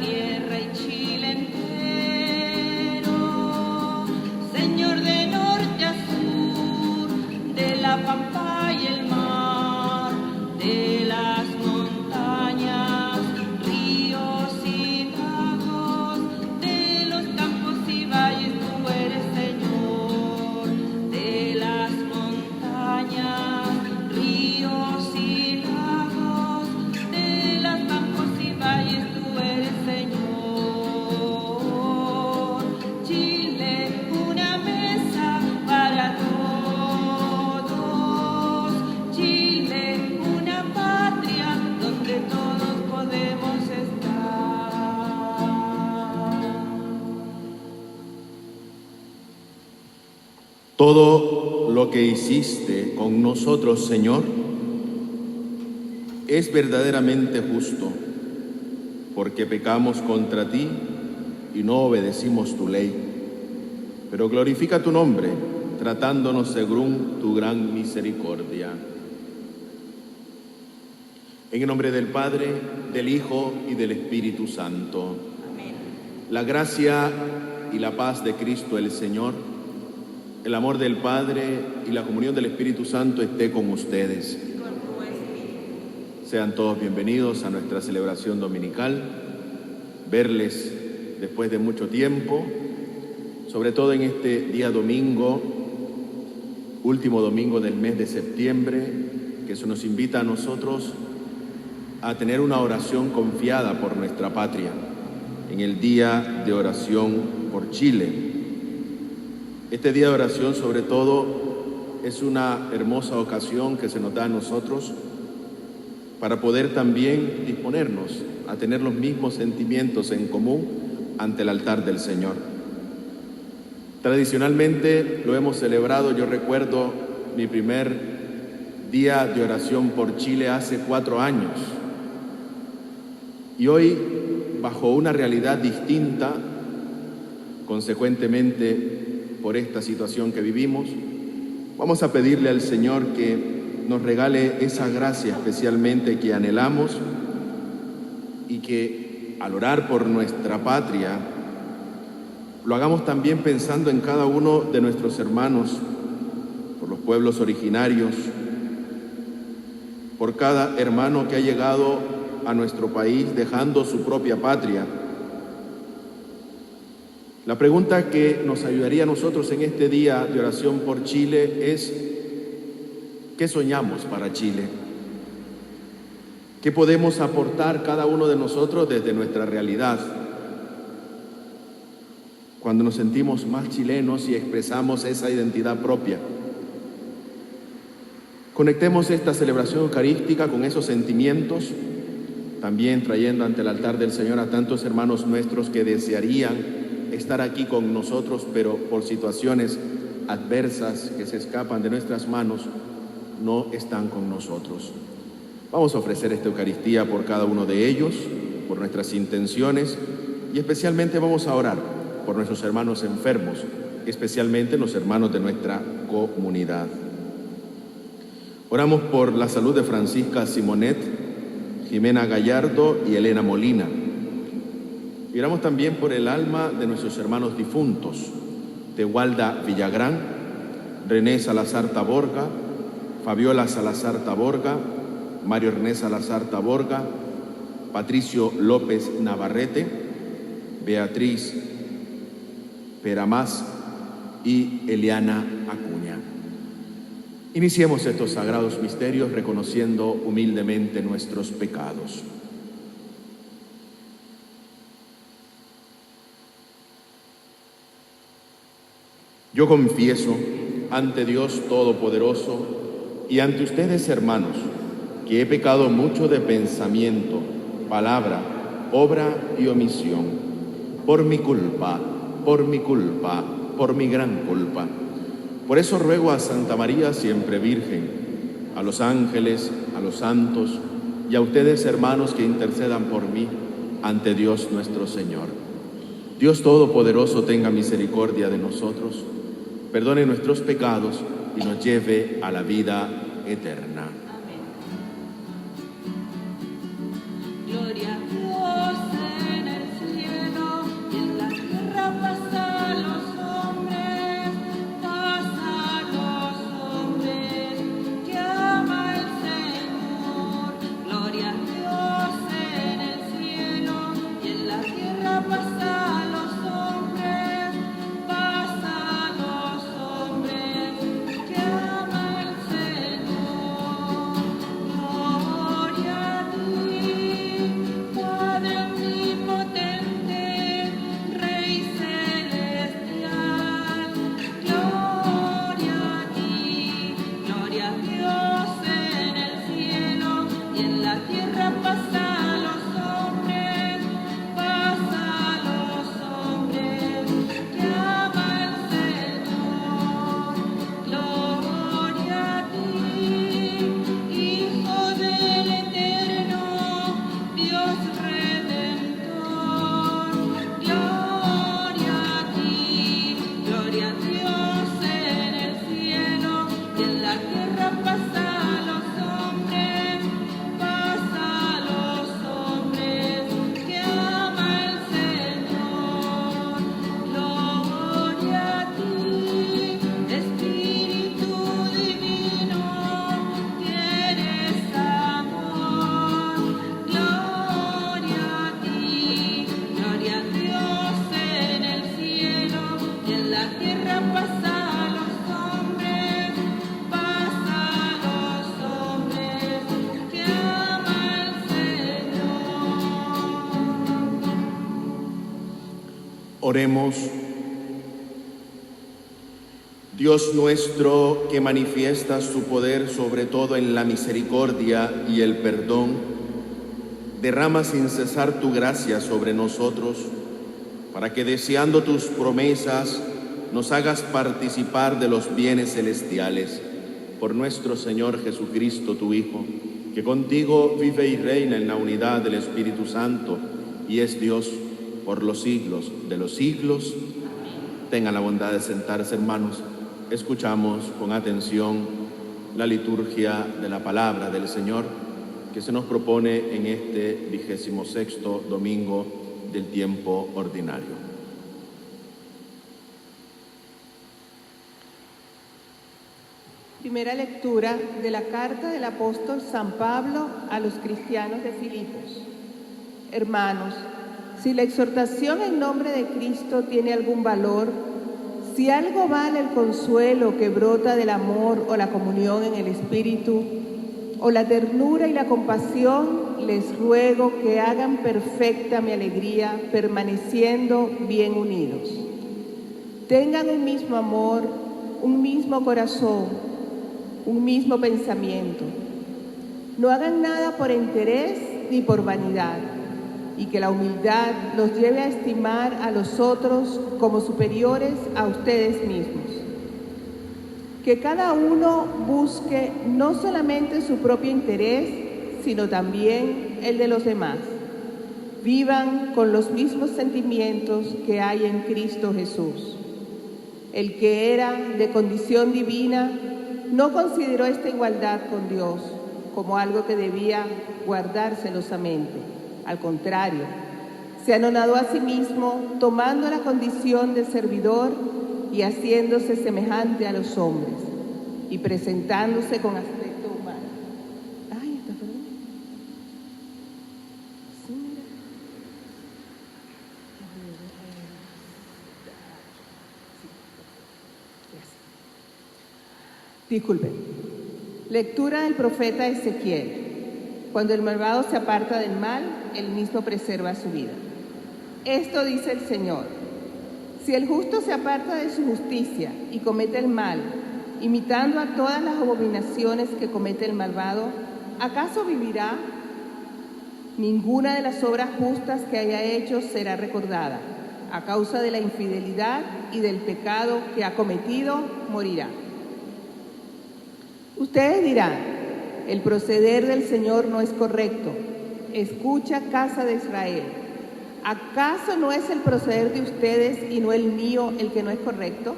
tierra y Chile entero, Señor de norte a sur, de la pampa y el mar, de las montañas, ríos y lagos, de los campos y valles, tú eres Señor, de las montañas, ríos y lagos, de los campos y valles, tú eres Señor. Chile, una mesa para todos. Chile, una patria donde todos podemos estar. Todo lo que hiciste con nosotros, Señor, es verdaderamente justo, porque pecamos contra ti y no obedecimos tu ley. Pero glorifica tu nombre, tratándonos según tu gran misericordia. En el nombre del Padre, del Hijo y del Espíritu Santo. Amén. La gracia y la paz de Cristo el Señor, el amor del Padre y la comunión del Espíritu Santo esté con ustedes. Con tu espíritu. Sean todos bienvenidos a nuestra celebración dominical. Verles después de mucho tiempo, sobre todo en este día domingo, último domingo del mes de septiembre, que eso nos invita a nosotros a tener una oración confiada por nuestra patria, en el día de oración por Chile. Este día de oración, sobre todo, es una hermosa ocasión que se nos da a nosotros para poder también disponernos a tener los mismos sentimientos en común ante el altar del Señor. Tradicionalmente lo hemos celebrado, yo recuerdo mi primer día de oración por Chile hace 4 años. Y hoy, bajo una realidad distinta, consecuentemente por esta situación que vivimos, vamos a pedirle al Señor que nos regale esa gracia especialmente que anhelamos y que al orar por nuestra patria lo hagamos también pensando en cada uno de nuestros hermanos, por los pueblos originarios, por cada hermano que ha llegado a nuestro país dejando su propia patria. La pregunta que nos ayudaría a nosotros en este día de oración por Chile es: ¿qué soñamos para Chile? ¿Qué podemos aportar cada uno de nosotros desde nuestra realidad? Cuando nos sentimos más chilenos y expresamos esa identidad propia. Conectemos esta celebración eucarística con esos sentimientos, también trayendo ante el altar del Señor a tantos hermanos nuestros que desearían estar aquí con nosotros, pero por situaciones adversas que se escapan de nuestras manos, no están con nosotros. Vamos a ofrecer esta Eucaristía por cada uno de ellos, por nuestras intenciones, y especialmente vamos a orar por nuestros hermanos enfermos, especialmente los hermanos de nuestra comunidad. Oramos por la salud de Francisca Simonet, Jimena Gallardo y Elena Molina. Y oramos también por el alma de nuestros hermanos difuntos, Tehualda Villagrán, René Salazar Taborga, Fabiola Salazar Taborga, Mario Ernest Salazar Taborga, Patricio López Navarrete, Beatriz Peramás y Eliana Acuña. Iniciemos estos sagrados misterios reconociendo humildemente nuestros pecados. Yo confieso ante Dios Todopoderoso y ante ustedes, hermanos, que he pecado mucho de pensamiento, palabra, obra y omisión, por mi culpa, por mi gran culpa. Por eso ruego a Santa María, siempre Virgen, a los ángeles, a los santos y a ustedes, hermanos, que intercedan por mí ante Dios nuestro Señor. Dios Todopoderoso tenga misericordia de nosotros, perdone nuestros pecados y nos lleve a la vida eterna. Gloria a Dios en el Oremos. Dios nuestro, que manifiestas su poder sobre todo en la misericordia y el perdón, derrama sin cesar tu gracia sobre nosotros, para que deseando tus promesas nos hagas participar de los bienes celestiales. Por nuestro Señor Jesucristo, tu Hijo, que contigo vive y reina en la unidad del Espíritu Santo y es Dios por los siglos de los siglos. Tengan la bondad de sentarse, hermanos. Escuchamos con atención la liturgia de la palabra del Señor que se nos propone en este 26º domingo del tiempo ordinario. Primera lectura de la carta del apóstol San Pablo a los cristianos de Filipos. Hermanos, si la exhortación en nombre de Cristo tiene algún valor, si algo vale el consuelo que brota del amor o la comunión en el Espíritu, o la ternura y la compasión, les ruego que hagan perfecta mi alegría, permaneciendo bien unidos. Tengan un mismo amor, un mismo corazón, un mismo pensamiento. No hagan nada por interés ni por vanidad, y que la humildad los lleve a estimar a los otros como superiores a ustedes mismos. Que cada uno busque no solamente su propio interés, sino también el de los demás. Vivan con los mismos sentimientos que hay en Cristo Jesús. El que era de condición divina no consideró esta igualdad con Dios como algo que debía guardar celosamente. Al contrario, se anonadó a sí mismo, tomando la condición de servidor y haciéndose semejante a los hombres, y presentándose con aspecto humano. Ay, ¿está perdón? Sí, mira. Disculpen. Lectura del profeta Ezequiel. Cuando el malvado se aparta del mal, él mismo preserva su vida. Esto dice el Señor: si el justo se aparta de su justicia y comete el mal, imitando a todas las abominaciones que comete el malvado, ¿acaso vivirá? Ninguna de las obras justas que haya hecho será recordada. A causa de la infidelidad y del pecado que ha cometido, morirá. Ustedes dirán: el proceder del Señor no es correcto. Escucha, casa de Israel. ¿Acaso no es el proceder de ustedes y no el mío el que no es correcto?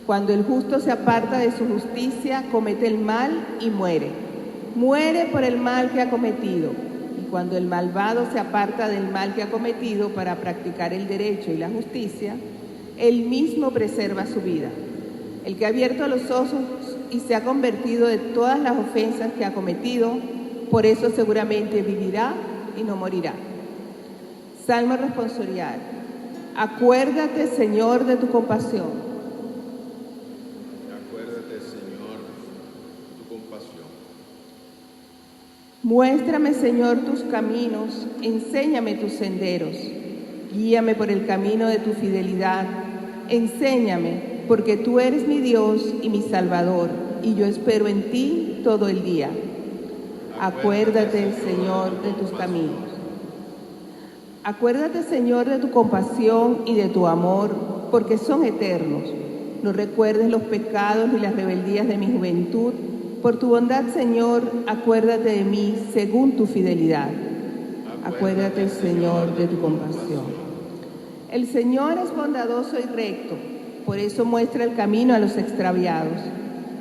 Cuando el justo se aparta de su justicia, comete el mal y muere. Muere por el mal que ha cometido. Y cuando el malvado se aparta del mal que ha cometido para practicar el derecho y la justicia, él mismo preserva su vida. El que ha abierto los ojos y se ha convertido de todas las ofensas que ha cometido, por eso seguramente vivirá y no morirá. Salmo responsorial. Acuérdate, Señor, de tu compasión. Acuérdate, Señor, de tu compasión. Muéstrame, Señor, tus caminos, enséñame tus senderos. Guíame por el camino de tu fidelidad. Enséñame, porque tú eres mi Dios y mi Salvador, y yo espero en ti todo el día. Acuérdate, Señor, de tus caminos. Acuérdate, Señor, de tu compasión y de tu amor, porque son eternos. No recuerdes los pecados ni las rebeldías de mi juventud. Por tu bondad, Señor, acuérdate de mí según tu fidelidad. Acuérdate, Señor, de tu compasión. El Señor es bondadoso y recto, por eso muestra el camino a los extraviados.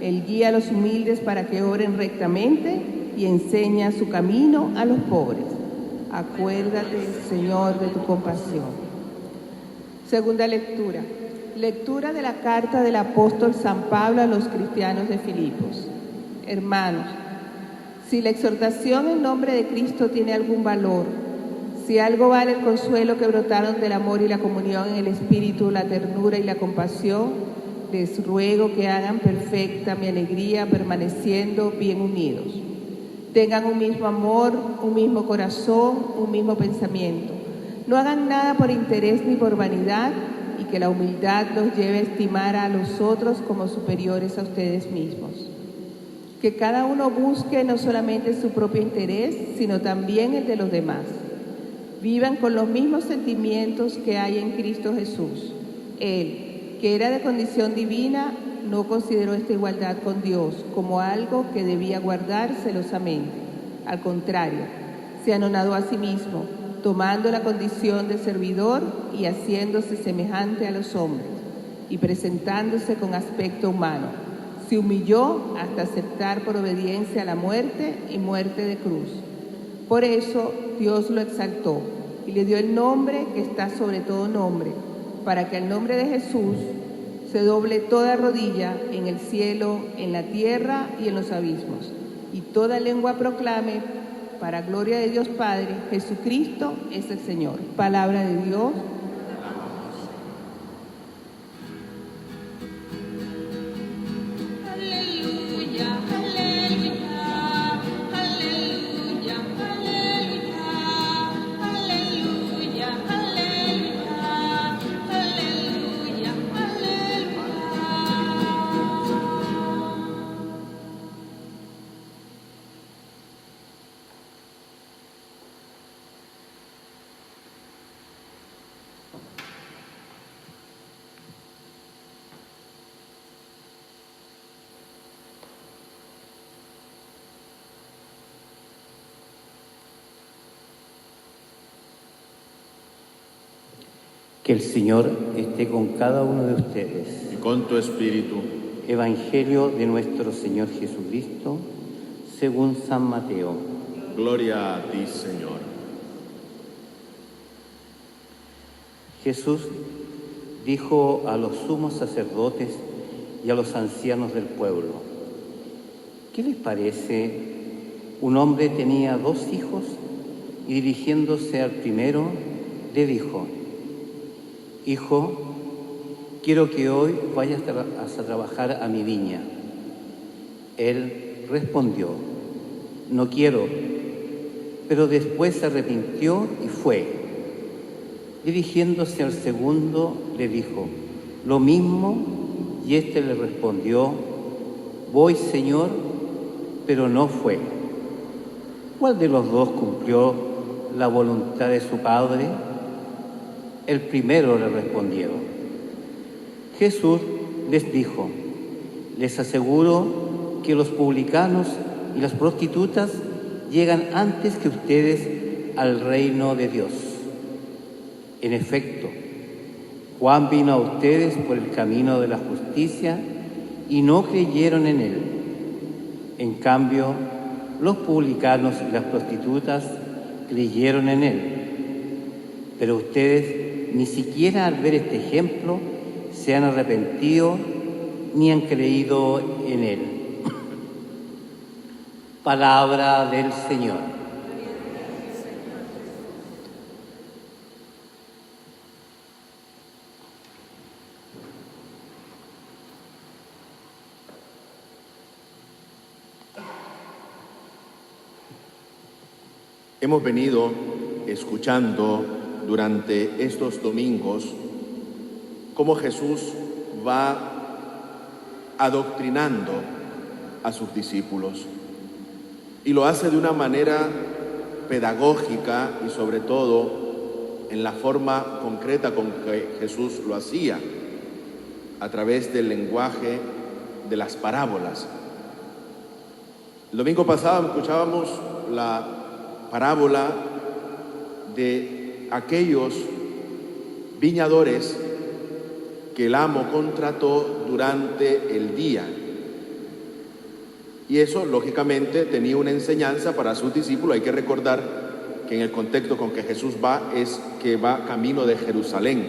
Él guía a los humildes para que obren rectamente y enseña su camino a los pobres. Acuérdate, Señor, de tu compasión. Segunda lectura. Lectura de la carta del apóstol San Pablo a los cristianos de Filipos. Hermanos, si la exhortación en nombre de Cristo tiene algún valor, si algo vale el consuelo que brotaron del amor y la comunión en el Espíritu, la ternura y la compasión, les ruego que hagan perfecta mi alegría permaneciendo bien unidos. Tengan un mismo amor, un mismo corazón, un mismo pensamiento. No hagan nada por interés ni por vanidad, y que la humildad los lleve a estimar a los otros como superiores a ustedes mismos. Que cada uno busque no solamente su propio interés, sino también el de los demás. Vivan con los mismos sentimientos que hay en Cristo Jesús. Él, que era de condición divina, no consideró esta igualdad con Dios como algo que debía guardar celosamente. Al contrario, se anonadó a sí mismo, tomando la condición de servidor y haciéndose semejante a los hombres, y presentándose con aspecto humano. Se humilló hasta aceptar por obediencia a la muerte y muerte de cruz. Por eso Dios lo exaltó y le dio el nombre que está sobre todo nombre, para que al nombre de Jesús se doble toda rodilla en el cielo, en la tierra y en los abismos, y toda lengua proclame, para gloria de Dios Padre, Jesucristo es el Señor. Palabra de Dios. Aleluya, aleluya, aleluya, aleluya, aleluya, aleluya, aleluya, aleluya. Que el Señor esté con cada uno de ustedes. Y con tu espíritu. Evangelio de nuestro Señor Jesucristo, según San Mateo. Gloria a ti, Señor. Jesús dijo a los sumos sacerdotes y a los ancianos del pueblo: ¿qué les parece? Un hombre tenía 2 hijos y dirigiéndose al primero le dijo: Hijo, quiero que hoy vayas a trabajar a mi viña. Él respondió: no quiero. Pero después se arrepintió y fue. Dirigiéndose al segundo le dijo lo mismo, y éste le respondió: voy, Señor, pero no fue. ¿Cuál de los 2 cumplió la voluntad de su padre? El primero, le respondieron. Jesús les dijo: les aseguro que los publicanos y las prostitutas llegan antes que ustedes al reino de Dios. En efecto, Juan vino a ustedes por el camino de la justicia y no creyeron en él. En cambio, los publicanos y las prostitutas creyeron en él. Pero ustedes ni siquiera al ver este ejemplo se han arrepentido ni han creído en él. Palabra del Señor. Hemos venido escuchando durante estos domingos cómo Jesús va adoctrinando a sus discípulos, y lo hace de una manera pedagógica y sobre todo en la forma concreta con que Jesús lo hacía, a través del lenguaje de las parábolas. El domingo pasado escuchábamos la parábola de aquellos viñadores que el amo contrató durante el día. Y eso, lógicamente, tenía una enseñanza para sus discípulos. Hay que recordar que en el contexto con que Jesús va es que va camino de Jerusalén.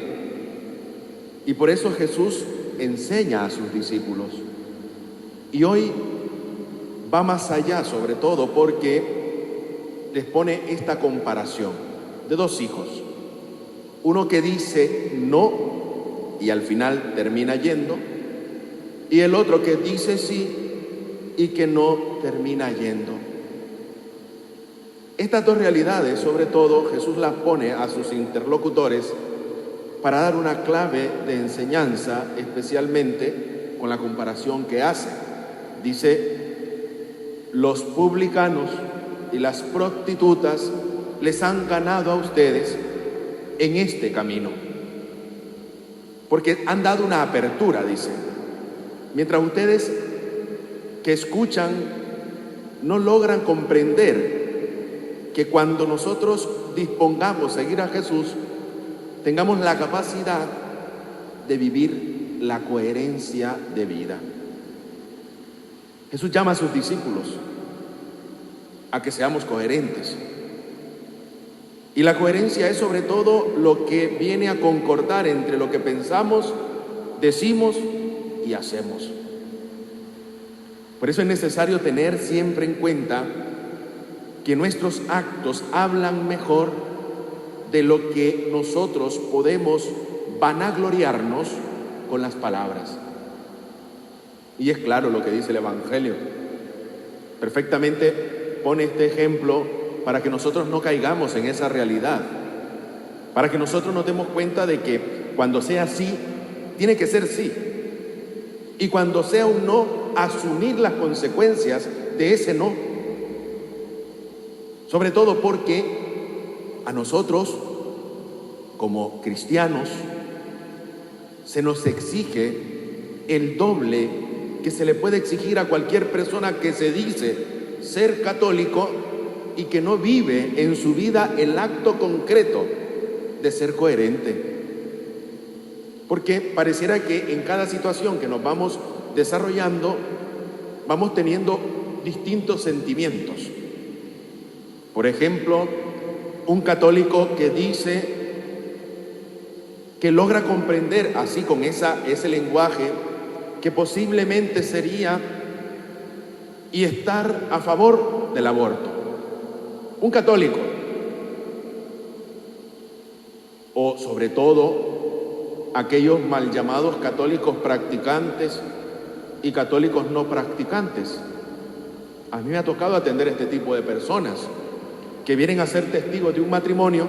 Y por eso Jesús enseña a sus discípulos. Y hoy va más allá, sobre todo porque les pone esta comparación de 2 hijos. Uno que dice no y al final termina yendo, y el otro que dice sí y que no termina yendo. Estas dos realidades, sobre todo, Jesús las pone a sus interlocutores para dar una clave de enseñanza, especialmente con la comparación que hace. Dice, los publicanos y las prostitutas les han ganado a ustedes en este camino, porque han dado una apertura, dice. Mientras ustedes que escuchan no logran comprender que cuando nosotros dispongamos a seguir a Jesús, tengamos la capacidad de vivir la coherencia de vida. Jesús llama a sus discípulos a que seamos coherentes. Y la coherencia es sobre todo lo que viene a concordar entre lo que pensamos, decimos y hacemos. Por eso es necesario tener siempre en cuenta que nuestros actos hablan mejor de lo que nosotros podemos vanagloriarnos con las palabras. Y es claro lo que dice el Evangelio. Perfectamente pone este ejemplo para que nosotros no caigamos en esa realidad, para que nosotros nos demos cuenta de que cuando sea sí, tiene que ser sí, y cuando sea un no, asumir las consecuencias de ese no. Sobre todo porque a nosotros, como cristianos, se nos exige el doble que se le puede exigir a cualquier persona que se dice ser católico y que no vive en su vida el acto concreto de ser coherente. Porque pareciera que en cada situación que nos vamos desarrollando, vamos teniendo distintos sentimientos. Por ejemplo, un católico que dice que logra comprender así con ese lenguaje que posiblemente sería y estar a favor del aborto. Un católico. O sobre todo aquellos mal llamados católicos practicantes y católicos no practicantes. A mí me ha tocado atender este tipo de personas que vienen a ser testigos de un matrimonio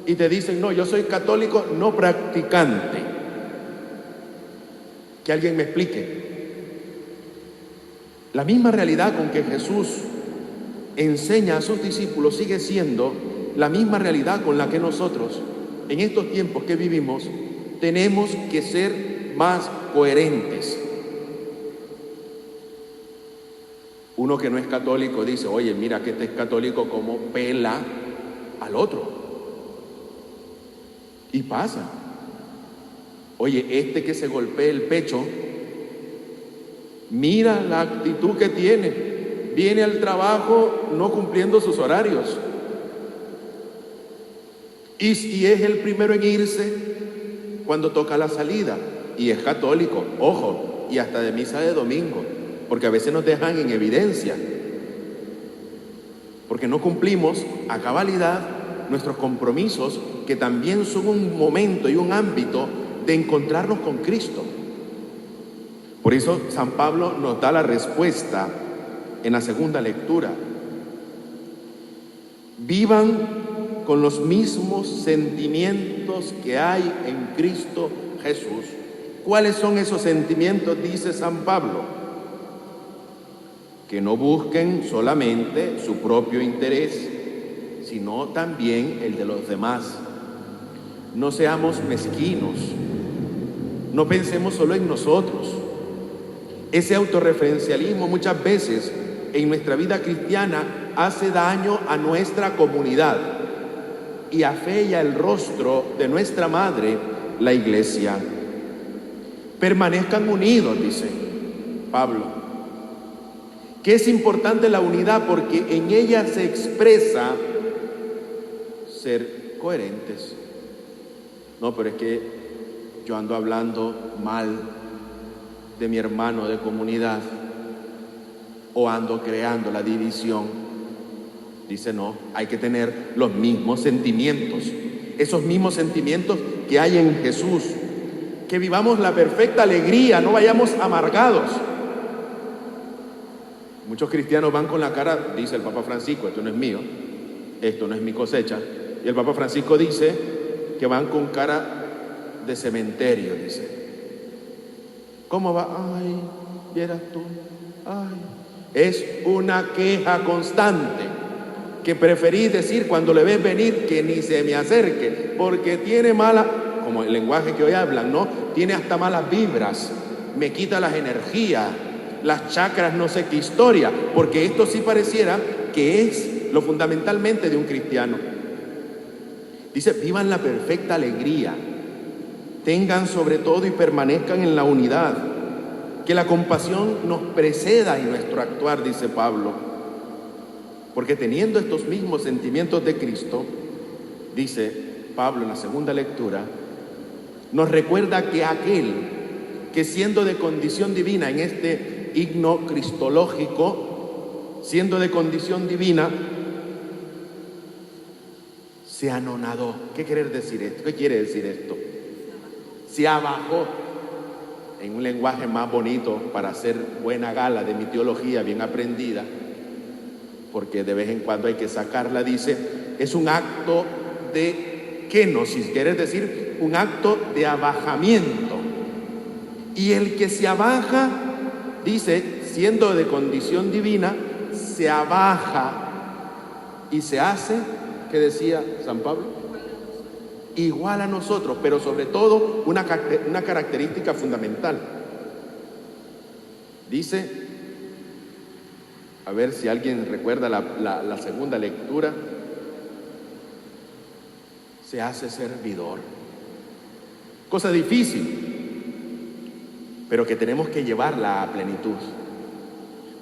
y te dicen, no, yo soy católico no practicante. Que alguien me explique. La misma realidad con que Jesús enseña a sus discípulos sigue siendo la misma realidad con la que nosotros, en estos tiempos que vivimos, tenemos que ser más coherentes. Uno que no es católico dice, oye, mira que este es católico como pela al otro. Y pasa. Oye, este que se golpea el pecho, mira la actitud que tiene. Viene al trabajo no cumpliendo sus horarios. Y si es el primero en irse cuando toca la salida. Y es católico, ojo, y hasta de misa de domingo. Porque a veces nos dejan en evidencia. Porque no cumplimos a cabalidad nuestros compromisos, que también son un momento y un ámbito de encontrarnos con Cristo. Por eso San Pablo nos da la respuesta en la segunda lectura. Vivan con los mismos sentimientos que hay en Cristo Jesús. ¿Cuáles son esos sentimientos? Dice San Pablo. Que no busquen solamente su propio interés, sino también el de los demás. No seamos mezquinos, no pensemos solo en nosotros. Ese autorreferencialismo muchas veces en nuestra vida cristiana hace daño a nuestra comunidad y afea el rostro de nuestra madre, la Iglesia. Permanezcan unidos, dice Pablo. Que es importante la unidad porque en ella se expresa ser coherentes. No, pero es que yo ando hablando mal de mi hermano de comunidad o ando creando la división. Dice, no, hay que tener los mismos sentimientos, esos mismos sentimientos que hay en Jesús. Que vivamos la perfecta alegría, no vayamos amargados. Muchos cristianos van con la cara, dice el Papa Francisco, esto no es mío, esto no es mi cosecha, y el Papa Francisco dice que van con cara de cementerio, dice. ¿Cómo va? Ay, vieras tú, ay. Es una queja constante que preferís decir cuando le ves venir que ni se me acerque, porque tiene mala, como el lenguaje que hoy hablan, ¿no? Tiene hasta malas vibras, me quita las energías, las chakras, no sé qué historia, porque esto sí pareciera que es lo fundamentalmente de un cristiano. Dice, vivan la perfecta alegría, tengan sobre todo y permanezcan en la unidad, que la compasión nos preceda en nuestro actuar, dice Pablo, porque teniendo estos mismos sentimientos de Cristo, dice Pablo en la segunda lectura, nos recuerda que aquel que siendo de condición divina en este himno cristológico, siendo de condición divina, se anonadó. ¿Qué quiere decir esto? ¿Qué quiere decir esto? Se abajó, en un lenguaje más bonito para hacer buena gala de mi teología bien aprendida, porque de vez en cuando hay que sacarla, dice, es un acto de kenosis, quiere decir un acto de abajamiento. Y el que se abaja, dice, siendo de condición divina, se abaja y se hace, ¿qué decía San Pablo? Igual a nosotros, pero sobre todo una característica fundamental. Dice, a ver si alguien recuerda la segunda lectura, se hace servidor. Cosa difícil, pero que tenemos que llevarla a plenitud.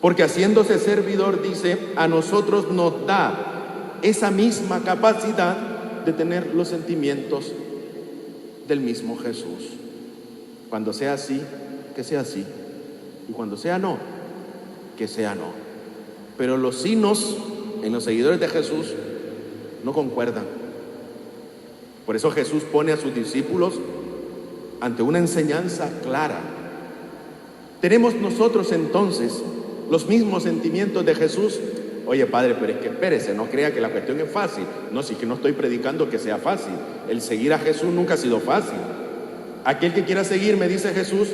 Porque haciéndose servidor, dice, a nosotros nos da esa misma capacidad de tener los sentimientos del mismo Jesús. Cuando sea así, que sea así. Y cuando sea no, que sea no. Pero los signos en los seguidores de Jesús no concuerdan. Por eso Jesús pone a sus discípulos ante una enseñanza clara. ¿Tenemos nosotros entonces los mismos sentimientos de Jesús? Oye, padre, pero es que espérese, no crea que la cuestión es fácil. No, sí que no estoy predicando que sea fácil. El seguir a Jesús nunca ha sido fácil. Aquel que quiera seguirme, dice Jesús,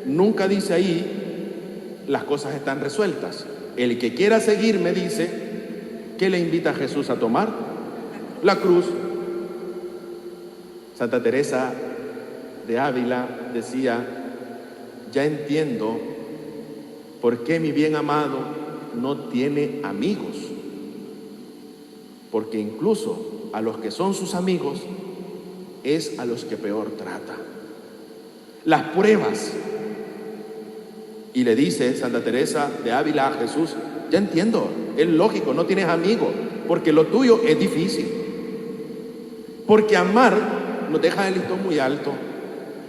nunca dice ahí las cosas están resueltas. El que quiera seguirme, dice, ¿qué le invita a Jesús a tomar? La cruz. Santa Teresa de Ávila decía, ya entiendo por qué mi bien amado no tiene amigos, porque incluso a los que son sus amigos es a los que peor trata. Las pruebas. Y le dice Santa Teresa de Ávila a Jesús, ya entiendo, es lógico, no tienes amigos, porque lo tuyo es difícil. Porque amar nos deja el listón muy alto,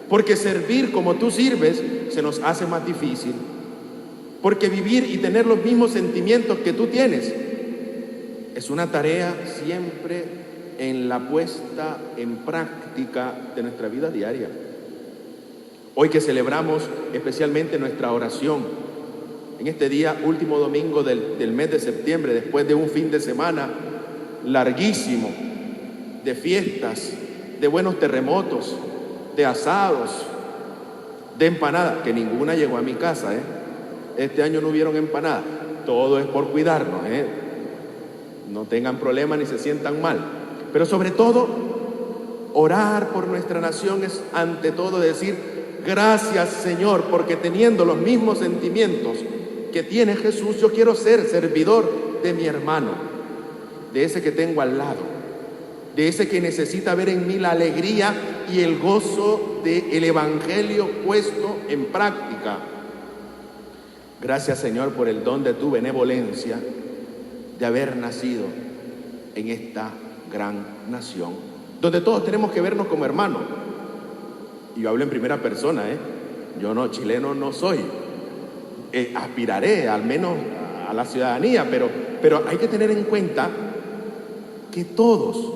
porque servir como tú sirves se nos hace más difícil. Porque vivir y tener los mismos sentimientos que tú tienes es una tarea siempre en la puesta en práctica de nuestra vida diaria. Hoy que celebramos especialmente nuestra oración, en este día, último domingo del mes de septiembre, después de un fin de semana larguísimo, de fiestas, de buenos terremotos, de asados, de empanadas, que ninguna llegó a mi casa, Este año no hubieron empanadas. Todo es por cuidarnos, No tengan problemas ni se sientan mal. Pero sobre todo, orar por nuestra nación es ante todo decir, gracias Señor, porque teniendo los mismos sentimientos que tiene Jesús, yo quiero ser servidor de mi hermano, de ese que tengo al lado, de ese que necesita ver en mí la alegría y el gozo del Evangelio puesto en práctica. Gracias Señor por el don de tu benevolencia de haber nacido en esta gran nación, donde todos tenemos que vernos como hermanos. Y yo hablo en primera persona, Yo no, chileno no soy. Aspiraré al menos a la ciudadanía, pero hay que tener en cuenta que todos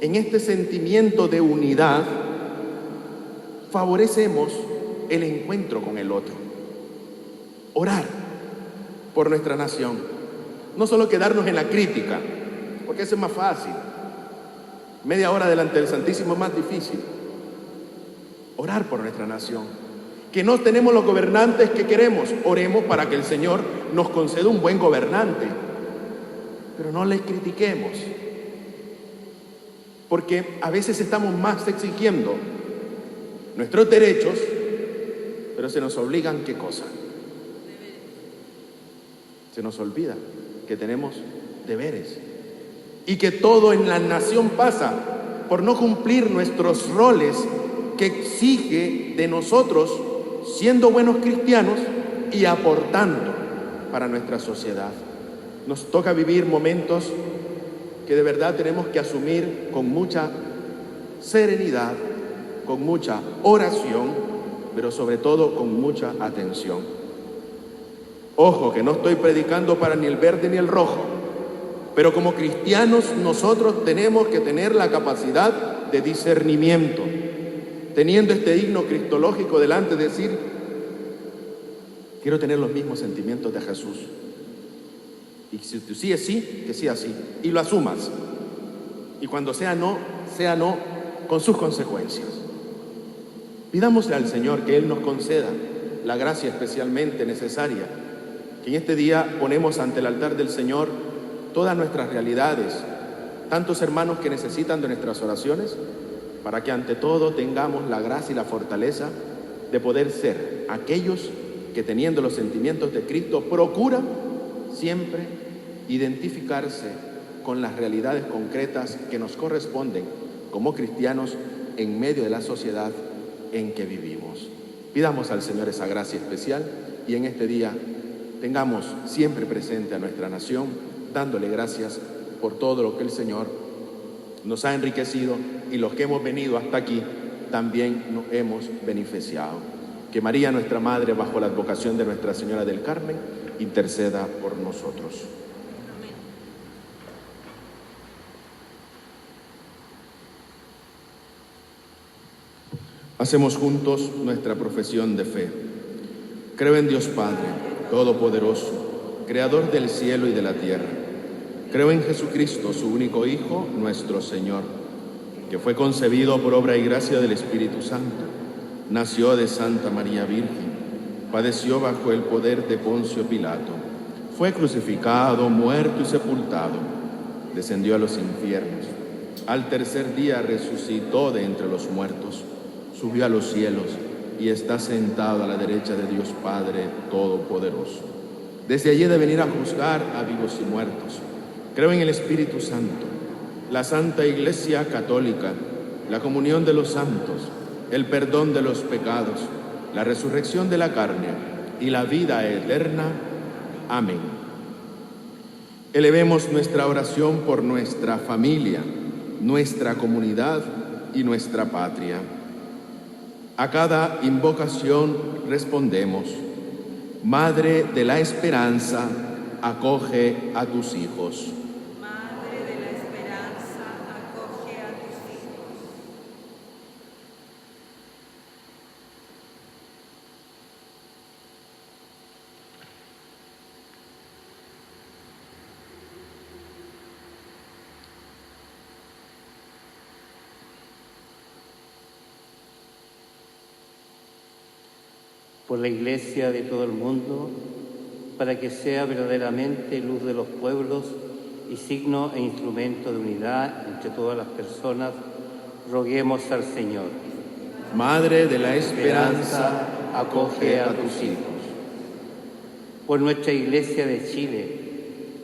en este sentimiento de unidad favorecemos el encuentro con el otro. Orar por nuestra nación. No solo quedarnos en la crítica, porque eso es más fácil. Media hora delante del Santísimo es más difícil. Orar por nuestra nación. Que no tenemos los gobernantes que queremos. Oremos para que el Señor nos conceda un buen gobernante. Pero no les critiquemos. Porque a veces estamos más exigiendo nuestros derechos, pero se nos obligan, ¿qué cosa? Se nos olvida que tenemos deberes y que todo en la nación pasa por no cumplir nuestros roles que exige de nosotros siendo buenos cristianos y aportando para nuestra sociedad. Nos toca vivir momentos que de verdad tenemos que asumir con mucha serenidad, con mucha oración, pero sobre todo con mucha atención. Ojo, que no estoy predicando para ni el verde ni el rojo, pero como cristianos nosotros tenemos que tener la capacidad de discernimiento, teniendo este himno cristológico delante, decir, quiero tener los mismos sentimientos de Jesús. Y si tu sí es sí, que sea así, y lo asumas. Y cuando sea no, con sus consecuencias. Pidámosle al Señor que Él nos conceda la gracia especialmente necesaria, que en este día ponemos ante el altar del Señor todas nuestras realidades, tantos hermanos que necesitan de nuestras oraciones, para que ante todo tengamos la gracia y la fortaleza de poder ser aquellos que, teniendo los sentimientos de Cristo, procuran siempre identificarse con las realidades concretas que nos corresponden como cristianos en medio de la sociedad en que vivimos. Pidamos al Señor esa gracia especial y en este día tengamos siempre presente a nuestra nación, dándole gracias por todo lo que el Señor nos ha enriquecido y los que hemos venido hasta aquí también nos hemos beneficiado. Que María, nuestra Madre, bajo la advocación de Nuestra Señora del Carmen, interceda por nosotros. Hacemos juntos nuestra profesión de fe. Creo en Dios Padre, Todopoderoso, Creador del cielo y de la tierra. Creo en Jesucristo, su único Hijo, nuestro Señor, que fue concebido por obra y gracia del Espíritu Santo, nació de Santa María Virgen, padeció bajo el poder de Poncio Pilato, fue crucificado, muerto y sepultado, descendió a los infiernos, al tercer día resucitó de entre los muertos, subió a los cielos y está sentado a la derecha de Dios Padre Todopoderoso. Desde allí de venir a juzgar a vivos y muertos. Creo en el Espíritu Santo, la Santa Iglesia Católica, la comunión de los santos, el perdón de los pecados, la resurrección de la carne y la vida eterna. Amén. Elevemos nuestra oración por nuestra familia, nuestra comunidad y nuestra patria. A cada invocación respondemos: Madre de la Esperanza, acoge a tus hijos. Madre de la Esperanza, acoge a tus hijos. Por la Iglesia de todo el mundo, para que sea verdaderamente luz de los pueblos y signo e instrumento de unidad entre todas las personas, roguemos al Señor. Madre de la Esperanza, acoge a tus hijos. Por nuestra Iglesia de Chile,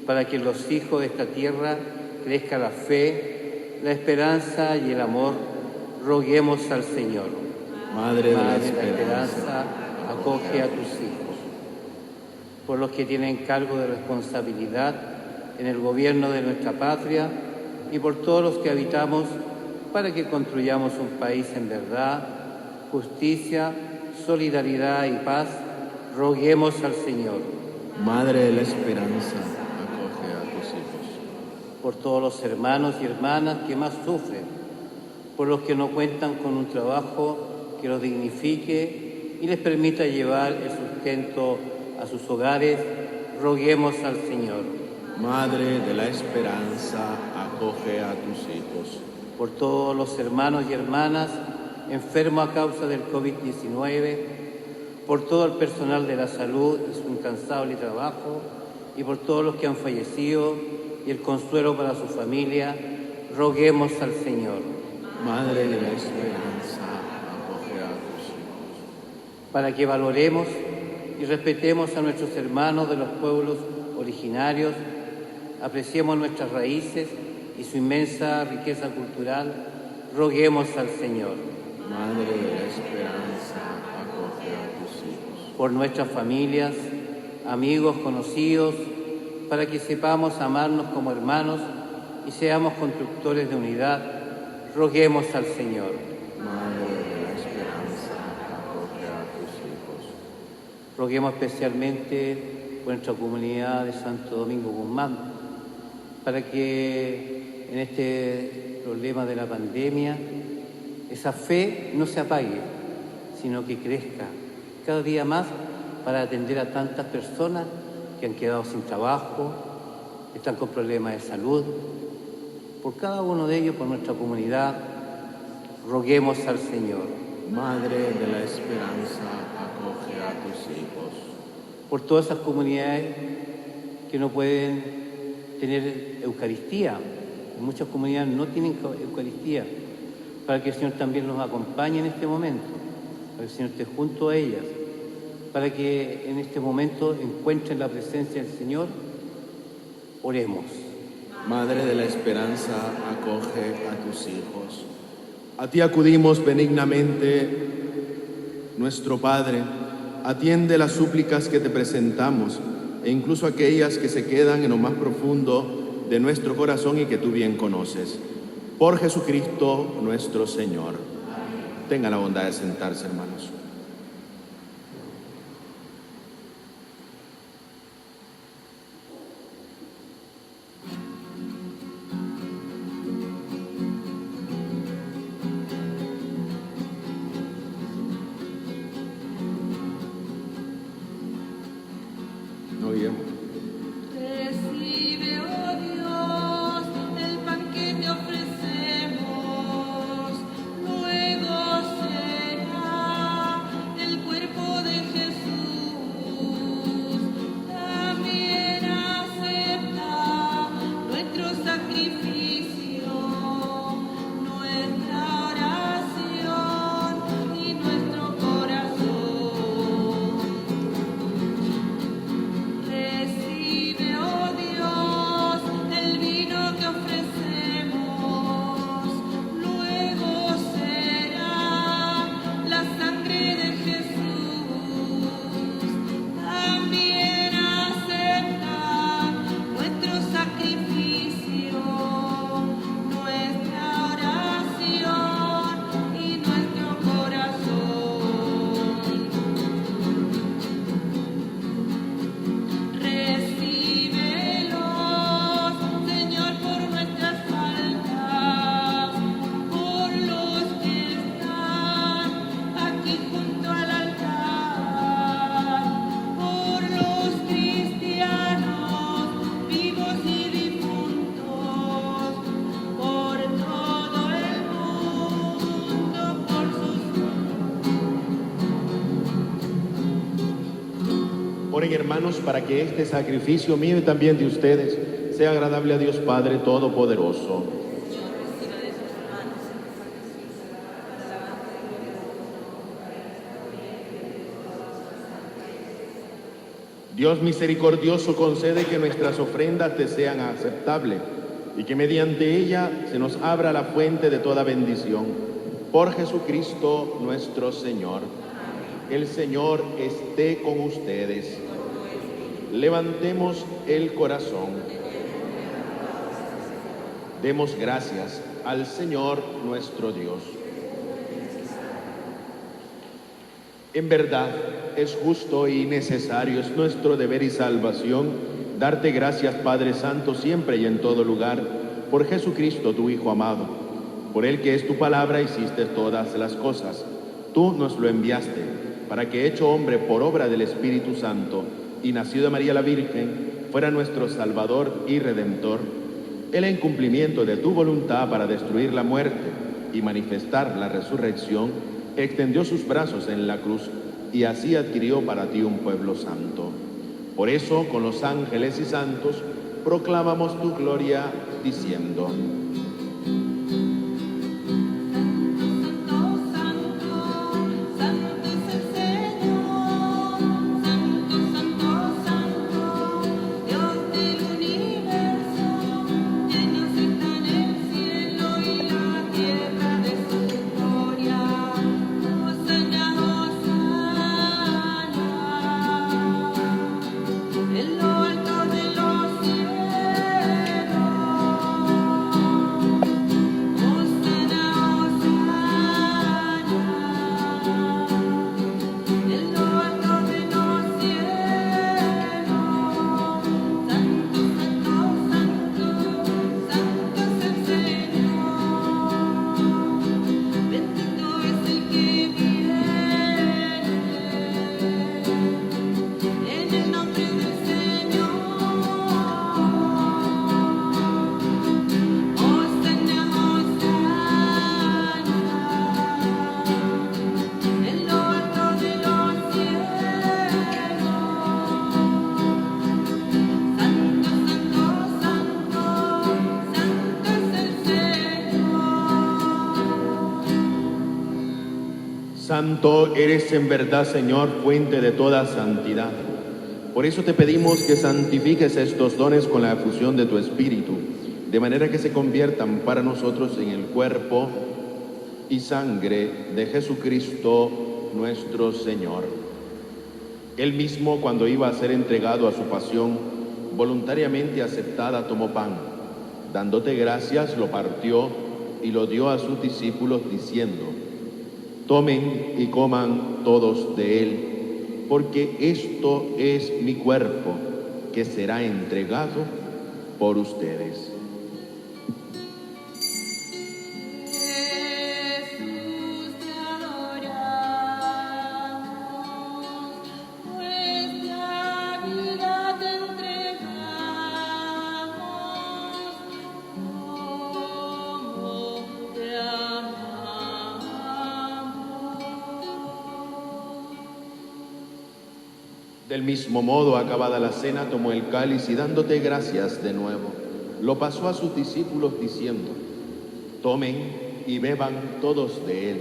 para que en los hijos de esta tierra crezca la fe, la esperanza y el amor, roguemos al Señor. Madre de la Madre de la Esperanza, Esperanza, acoge a tus hijos. Por los que tienen cargo de responsabilidad en el gobierno de nuestra patria y por todos los que habitamos, para que construyamos un país en verdad, justicia, solidaridad y paz, roguemos al Señor. Madre de la Esperanza, acoge a tus hijos. Por todos los hermanos y hermanas que más sufren, por los que no cuentan con un trabajo que los dignifique y les permita llevar el sustento a sus hogares, roguemos al Señor. Madre de la esperanza, acoge a tus hijos. Por todos los hermanos y hermanas enfermos a causa del COVID-19, por todo el personal de la salud y su incansable trabajo, y por todos los que han fallecido y el consuelo para su familia, roguemos al Señor. Madre de la esperanza, acoge a tus hijos. Para que valoremos y respetemos a nuestros hermanos de los pueblos originarios, apreciemos nuestras raíces y su inmensa riqueza cultural, roguemos al Señor. Madre de la esperanza, acoge a tus hijos. Por nuestras familias, amigos, conocidos, para que sepamos amarnos como hermanos y seamos constructores de unidad, roguemos al Señor. Madre de la esperanza, acoge a tus hijos. Roguemos especialmente por nuestra comunidad de Santo Domingo Guzmán, para que en este problema de la pandemia esa fe no se apague, sino que crezca cada día más para atender a tantas personas que han quedado sin trabajo, están con problemas de salud. Por cada uno de ellos, por nuestra comunidad, roguemos al Señor. Madre de la esperanza, acoge a tus hijos. Por todas esas comunidades que no pueden tener Eucaristía, muchas comunidades no tienen Eucaristía, para que el Señor también nos acompañe en este momento, para que el Señor esté junto a ellas, para que en este momento encuentren la presencia del Señor. Oremos. Madre de la esperanza, acoge a tus hijos. A ti acudimos benignamente, nuestro Padre, atiende las súplicas que te presentamos, e incluso aquellas que se quedan en lo más profundo de nuestro corazón y que tú bien conoces. Por Jesucristo nuestro Señor. Tenga la bondad de sentarse, hermanos. Recibe, oh Dios, el pan que te ofrecemos, luego será el cuerpo de Jesús. También acepta nuestro sacrificio, nuestra oración y nuestro corazón. Recibe, oh Dios, el vino que ofrecemos, luego será la sangre de Jesús. También acepta nuestro sacrificio, nuestra oración y nuestro corazón. Recíbelos, Señor, por nuestras faltas, por los que están aquí junto al altar, por los cristianos vivos y difuntos, por todo el mundo, por sus... Oren, hermanos, para que este sacrificio mío y también de ustedes sea agradable a Dios Padre Todopoderoso. Dios misericordioso, concede que nuestras ofrendas te sean aceptables y que mediante ella se nos abra la fuente de toda bendición. Por Jesucristo nuestro Señor. El Señor esté con ustedes. Levantemos el corazón. Demos gracias al Señor nuestro Dios. En verdad, es justo y necesario, es nuestro deber y salvación, darte gracias, Padre Santo, siempre y en todo lugar, por Jesucristo, tu Hijo amado. Por Él, que es tu palabra, hiciste todas las cosas. Tú nos lo enviaste, para que, hecho hombre por obra del Espíritu Santo, y nacido de María la Virgen, fuera nuestro Salvador y Redentor, Él en cumplimiento de tu voluntad para destruir la muerte y manifestar la resurrección, extendió sus brazos en la cruz y así adquirió para ti un pueblo santo. Por eso, con los ángeles y santos, proclamamos tu gloria diciendo: Santo eres en verdad, Señor, fuente de toda santidad. Por eso te pedimos que santifiques estos dones con la efusión de tu Espíritu, de manera que se conviertan para nosotros en el cuerpo y sangre de Jesucristo nuestro Señor. Él mismo, cuando iba a ser entregado a su pasión, voluntariamente aceptada, tomó pan. Dándote gracias, lo partió y lo dio a sus discípulos, diciendo: tomen y coman todos de él, porque esto es mi cuerpo, que será entregado por ustedes. Del mismo modo, acabada la cena, tomó el cáliz y dándote gracias de nuevo, lo pasó a sus discípulos diciendo: tomen y beban todos de él,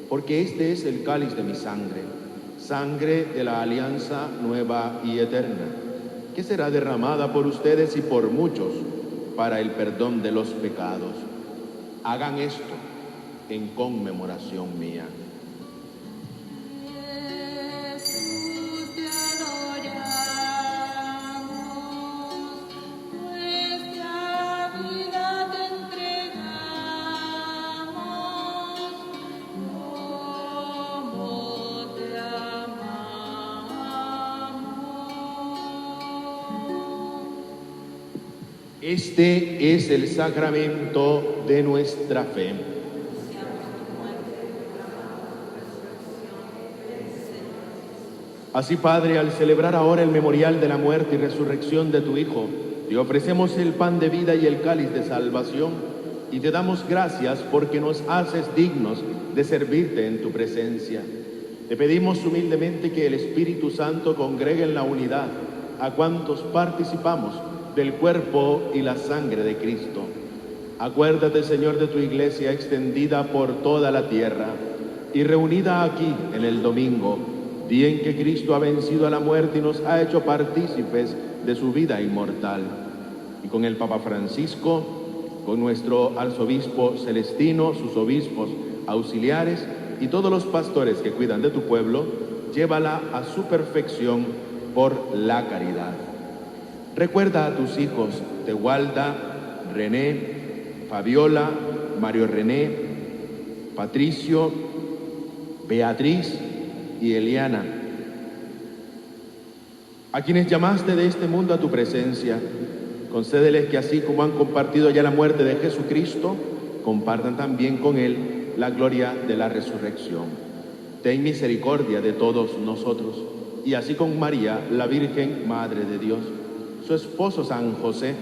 porque este es el cáliz de mi sangre, sangre de la alianza nueva y eterna, que será derramada por ustedes y por muchos para el perdón de los pecados. Hagan esto en conmemoración mía. Este es el sacramento de nuestra fe. Así, Padre, al celebrar ahora el memorial de la muerte y resurrección de tu Hijo, te ofrecemos el pan de vida y el cáliz de salvación, y te damos gracias porque nos haces dignos de servirte en tu presencia. Te pedimos humildemente que el Espíritu Santo congregue en la unidad a cuantos participamos del cuerpo y la sangre de Cristo. Acuérdate, Señor, de tu iglesia extendida por toda la tierra y reunida aquí en el domingo, día en que Cristo ha vencido a la muerte y nos ha hecho partícipes de su vida inmortal. Y con el Papa Francisco, con nuestro arzobispo Celestino, sus obispos auxiliares y todos los pastores que cuidan de tu pueblo, llévala a su perfección por la caridad. Recuerda a tus hijos Tegualda, René, Fabiola, Mario René, Patricio, Beatriz y Eliana, a quienes llamaste de este mundo a tu presencia. Concédeles que así como han compartido ya la muerte de Jesucristo, compartan también con Él la gloria de la resurrección. Ten misericordia de todos nosotros y así con María, la Virgen Madre de Dios, su esposo San José,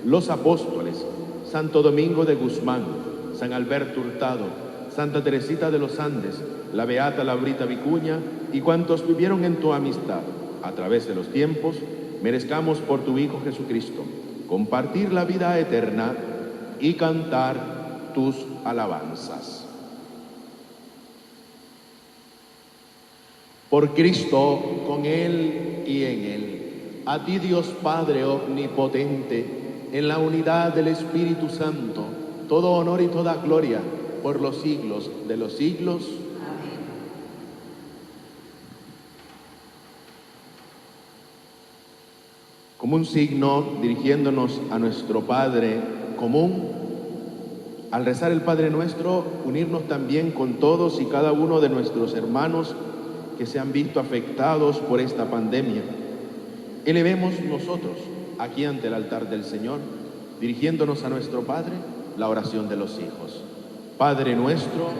los apóstoles, Santo Domingo de Guzmán, San Alberto Hurtado, Santa Teresita de los Andes, la Beata Laurita Vicuña y cuantos vivieron en tu amistad a través de los tiempos, merezcamos por tu Hijo Jesucristo compartir la vida eterna y cantar tus alabanzas. Por Cristo, con Él y en Él, a ti Dios Padre omnipotente, en la unidad del Espíritu Santo, todo honor y toda gloria por los siglos de los siglos. Amén. Como un signo, dirigiéndonos a nuestro Padre común, al rezar el Padre Nuestro, unirnos también con todos y cada uno de nuestros hermanos que se han visto afectados por esta pandemia. Elevemos nosotros, aquí ante el altar del Señor, dirigiéndonos a nuestro Padre, la oración de los hijos. Padre nuestro,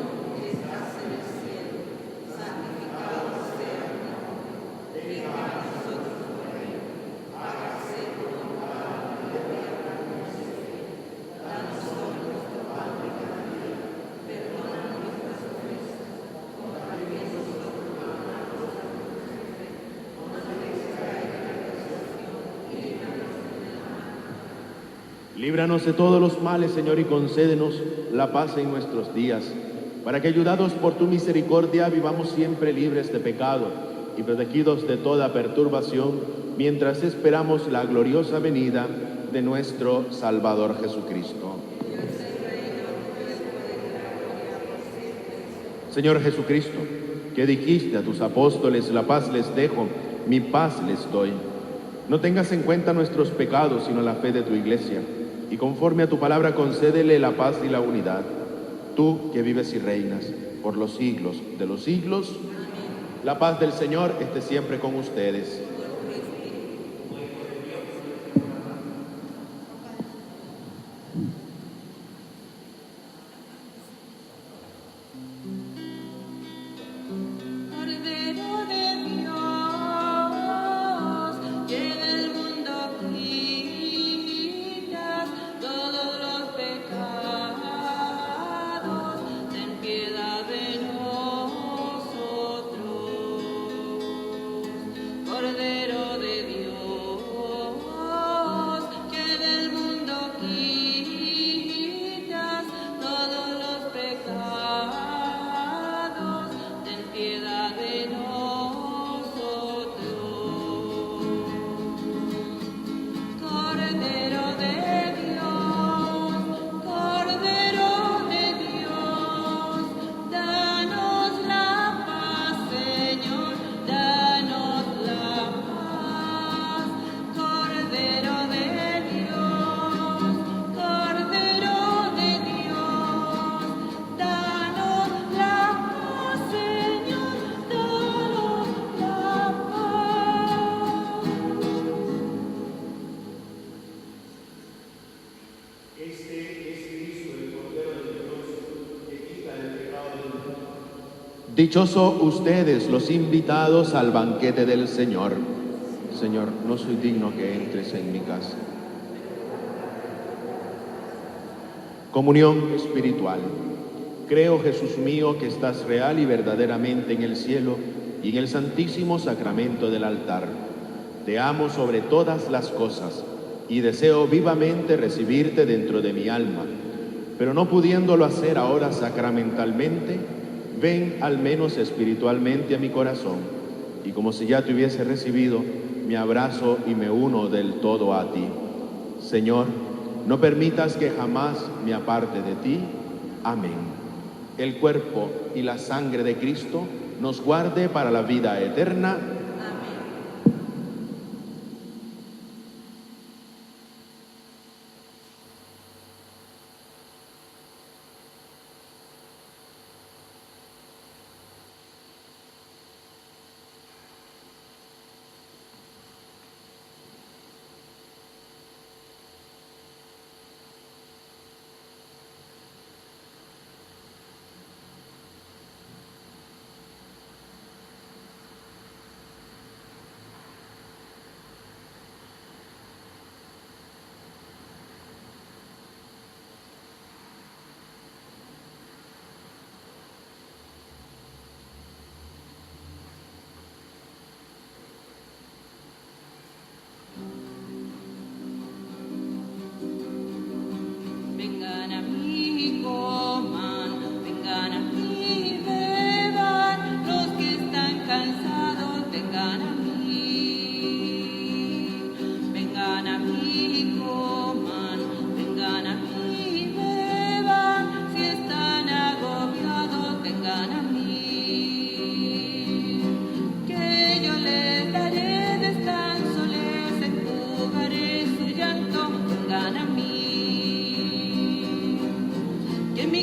que estás en el cielo, santificado sea tu nombre. Venga a nosotros tu reino. Hágase tu voluntad en la tierra como en el cielo. Danos hoy nuestro pan de cada día. Perdona nuestras ofensas, como también nosotros perdonamos a nuestros ofensores. No nos dejes caer en la tentación y líbranos del mal. líbranos de todos los males, Señor, y concédenos la paz en nuestros días, para que, ayudados por tu misericordia, vivamos siempre libres de pecado y protegidos de toda perturbación, mientras esperamos la gloriosa venida de nuestro Salvador Jesucristo. Señor Jesucristo, que dijiste a tus apóstoles, la paz les dejo, mi paz les doy. No tengas en cuenta nuestros pecados, sino la fe de tu Iglesia, y conforme a tu palabra concédele la paz y la unidad. Tú que vives y reinas por los siglos de los siglos, la paz del Señor esté siempre con ustedes. Cordero de Dios, que del mundo quitas todos los pecados, ten piedad de nosotros. Cordero de Dios, que del mundo quitas todos los pecados, ten piedad de nosotros. Cordero de Dios, danos la paz, Señor, danos la paz. Cordero de Dios, danos la paz, Señor, danos la paz. Dichosos ustedes, los invitados al banquete del Señor. Señor, no soy digno que entres en mi casa. Comunión espiritual. Creo, Jesús mío, que estás real y verdaderamente en el cielo y en el santísimo sacramento del altar. Te amo sobre todas las cosas y deseo vivamente recibirte dentro de mi alma, pero no pudiéndolo hacer ahora sacramentalmente, ven al menos espiritualmente a mi corazón, y como si ya te hubiese recibido, me abrazo y me uno del todo a ti. Señor, no permitas que jamás me aparte de ti. Amén. El cuerpo y la sangre de Cristo nos guarde para la vida eterna.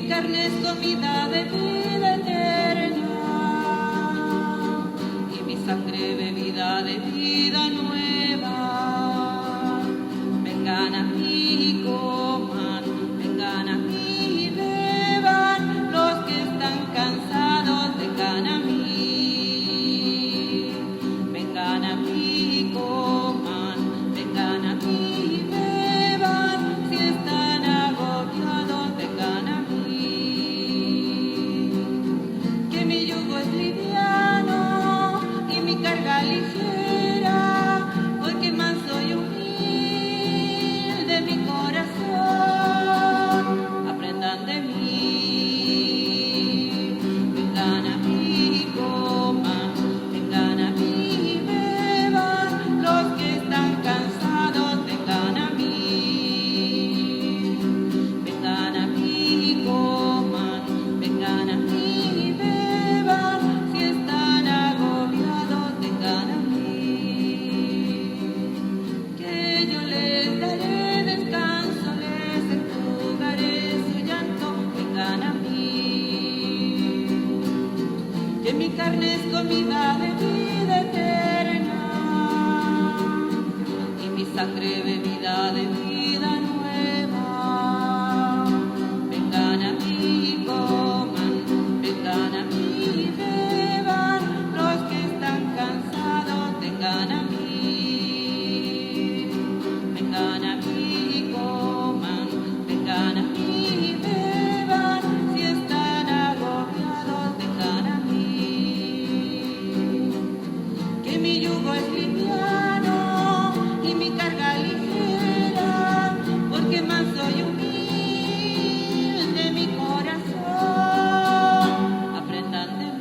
carne es comida de vida eterna, y mi sangre bebida de vida nueva. Vengan a mí y coman, vengan a mí y beban, los que están cansados, vengan a mí. Vengan a mí y coman, vengan a mí y beban, si están agobiados, vengan a mí. Que mi yugo es liviano y mi carga ligera, porque manso y humilde mi corazón. Aprendan de mí, vengan a mí y coman, vengan a mí y beban, los que están cansados, vengan a mí. Vengan a mí y coman, vengan a mí y beban, si están agobiados, vengan a mí. Que yo les daré descanso, les enjugaré su llanto, vengan a mí. Que mi carne es comida de vida eterna, y mi sangre bebida de vida nueva. Vengan a mí y coman, vengan a mí y beban, los que están cansados, vengan a mí. Vengan a mí y coman, vengan a mí y beban, si están agobiados, vengan a mí. Que mi yugo es liviano y mi carga ligera, porque manso y humilde mi corazón. Aprendan de mí.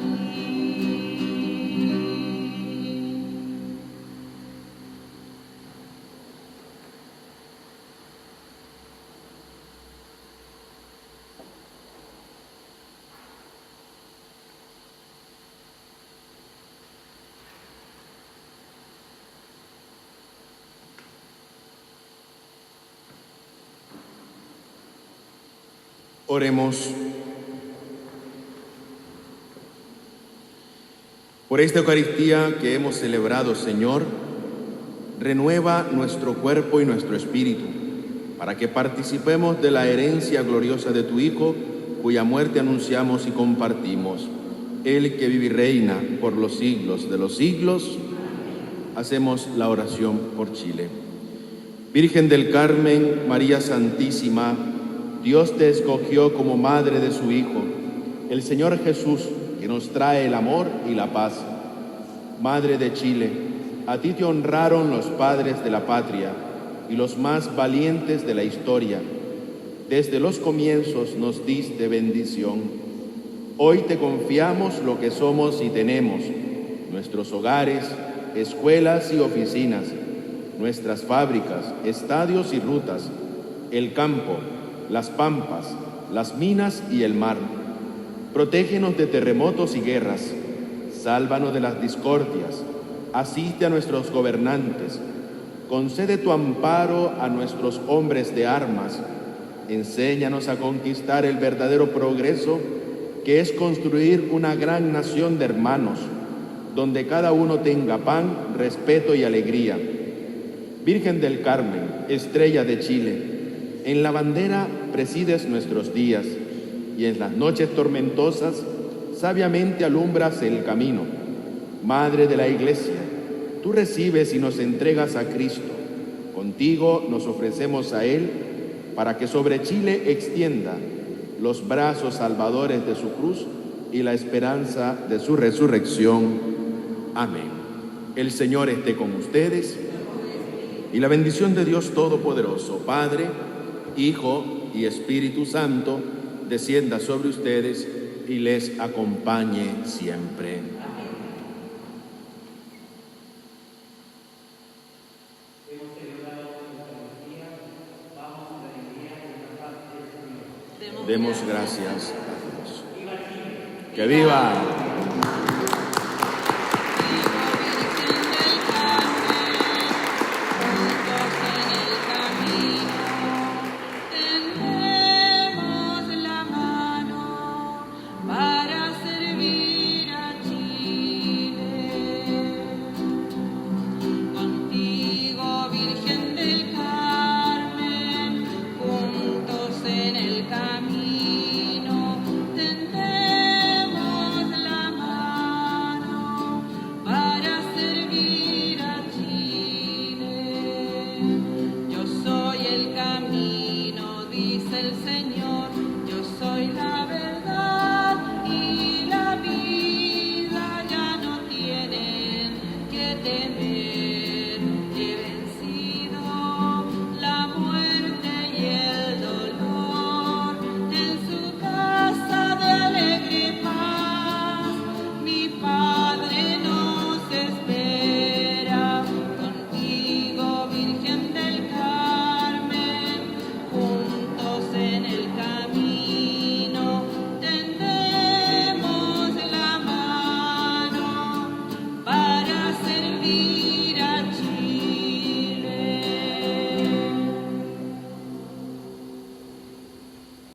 Oremos. Por esta Eucaristía que hemos celebrado, Señor, renueva nuestro cuerpo y nuestro espíritu, para que participemos de la herencia gloriosa de tu Hijo, cuya muerte anunciamos y compartimos. Él que vive y reina por los siglos de los siglos. Hacemos la oración por Chile. Virgen del Carmen, María Santísima, Dios te escogió como madre de su Hijo, el Señor Jesús, que nos trae el amor y la paz. Madre de Chile, a ti te honraron los padres de la patria y los más valientes de la historia. Desde los comienzos nos diste bendición. Hoy te confiamos lo que somos y tenemos, nuestros hogares, escuelas y oficinas, nuestras fábricas, estadios y rutas, el campo, las pampas, las minas y el mar. Protégenos de terremotos y guerras, sálvanos de las discordias, asiste a nuestros gobernantes, concede tu amparo a nuestros hombres de armas, enséñanos a conquistar el verdadero progreso, que es construir una gran nación de hermanos, donde cada uno tenga pan, respeto y alegría. Virgen del Carmen, estrella de Chile, en la bandera presides nuestros días, y en las noches tormentosas sabiamente alumbras el camino. Madre de la Iglesia, tú recibes y nos entregas a Cristo. Contigo nos ofrecemos a Él, para que sobre Chile extienda los brazos salvadores de su cruz y la esperanza de su resurrección. Amén. El Señor esté con ustedes, y la bendición de Dios Todopoderoso, Padre, Hijo y Espíritu Santo, descienda sobre ustedes y les acompañe siempre. Demos gracias a Dios. ¡Que viva!